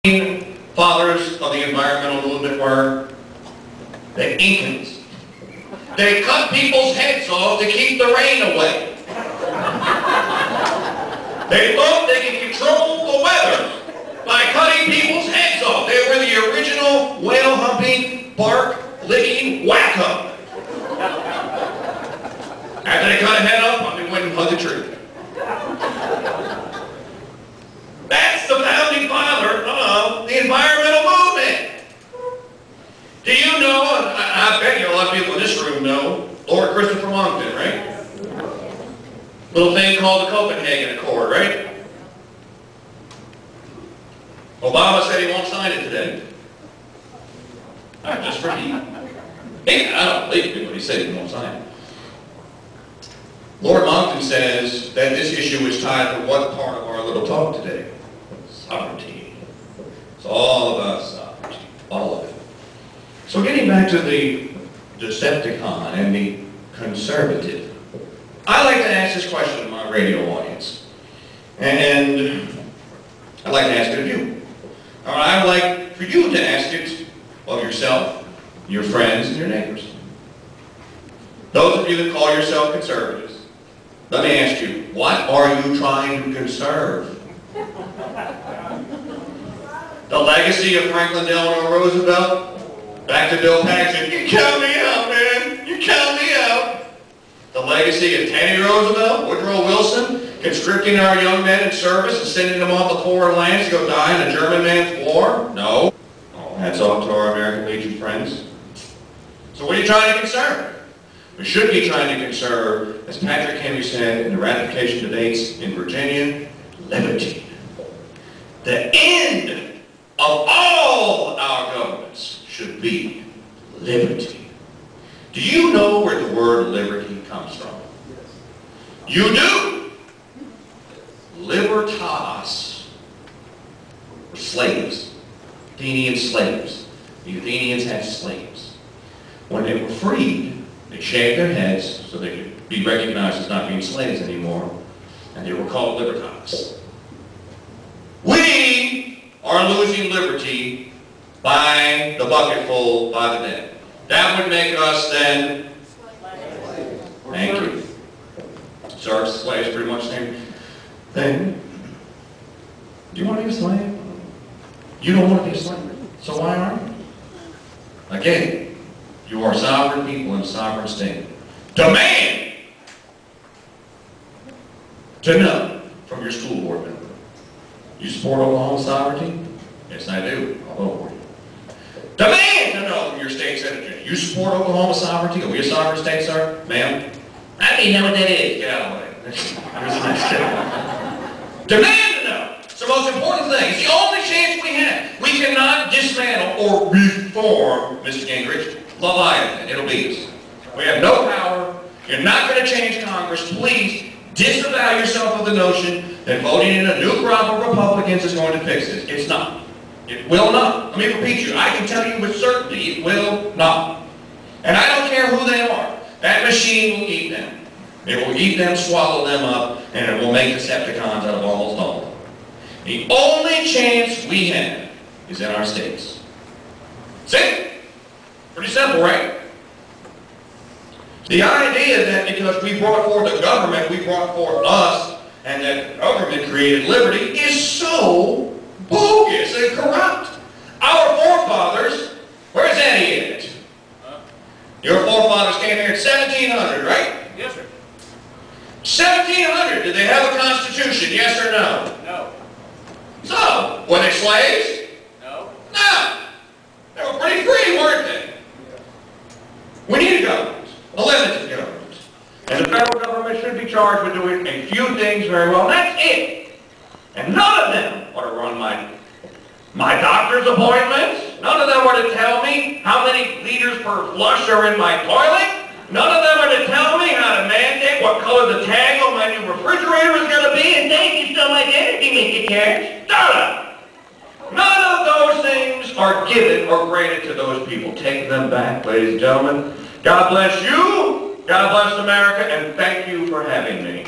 Fathers of the environmental movement were the Incans. They cut people's heads off to keep the rain away. They thought they could control the weather by cutting people's heads off. They were the original whale-humping, bark-licking wacko. After they cut a head off, they went and hugged a tree. That's the founding father of the environmental movement. Do you know, and I bet you a lot of people in this room know, Lord Christopher Monckton, right? Little thing called the Copenhagen Accord, right? Obama said he won't sign it today. Just for me. I don't believe him when he said he won't sign it. Lord Monckton says that this issue is tied to what part of our little talk today? Sovereignty. It's all about sovereignty. All of it. So getting back to the Decepticon and the conservative, I like to ask this question to my radio audience. And I'd like to ask it of you. Or I'd like for you to ask it of yourself, your friends, and your neighbors. Those of you that call yourself conservatives, let me ask you, what are you trying to conserve? The legacy of Franklin Delano Roosevelt? Back to Bill Paxton, you count me out, man. You count me out. The legacy of Teddy Roosevelt, Woodrow Wilson, conscripting our young men in service and sending them off to foreign lands to go die in a German man's war? No. Hats off to our American Legion friends. So what are you trying to conserve? We should be trying to conserve, as Patrick Henry said in the ratification debates in Virginia, liberty. The end of all our governments should be liberty. Do you know where the word liberty comes from? You do. Libertas were slaves. Athenian slaves. The Athenians had slaves. When they were freed, they shaved their heads so they could be recognized as not being slaves anymore, and they were called libertas. We are losing liberty by the bucketful, by the net. That would make us then, thank you. Serfs, slaves, pretty much the same thing. Do you want to be a slave? You don't want to be a slave. So why aren't you? Again, you are sovereign people in a sovereign state. Demand to know from your school board member. You support Oklahoma sovereignty? Yes, I do. I'll vote for you. Demand to know from your state senator. You support Oklahoma sovereignty? Are we a sovereign state, sir? Ma'am? I don't even know what that is. Get out of the way. Here's the next step. Demand to know. It's the most important thing. It's the only chance we have. We cannot dismantle or reform, Mr. Gingrich, Leviathan. It'll beat us. We have no power. You're not going to change Congress. Please disavow yourself of the notion that voting in a new crop of Republicans is going to fix this. It's not. It will not. Let me repeat you. I can tell you with certainty it will not. And I don't care who they are. That machine will eat them. It will eat them, swallow them up, and it will make Decepticons out of almost all of them. The only chance we have is in our states. See? Pretty simple, right? The idea that because we brought forth the government, we brought forth us, and that the government created liberty is so bogus and corrupt. Our forefathers, where's Eddie at? Your forefathers came here in 1700, right? Yes, sir. 1700, did they have a constitution, yes or no? No. So, were they slaves? No. No. They were pretty free, weren't they? We need a government, a limited government. And the federal government should be charged with doing a few things very well, and that's it. And none of them ought to run my doctor's appointments. None of them are to tell me how many liters per flush are in my toilet. None of them are to tell me how to mandate what color the tag on my new refrigerator is going to be. And thank you so much, energy, Mr. Cash. Shut up. None of those things are given or granted to those people. Take them back, ladies and gentlemen. God bless you. God bless America. And thank you for having me.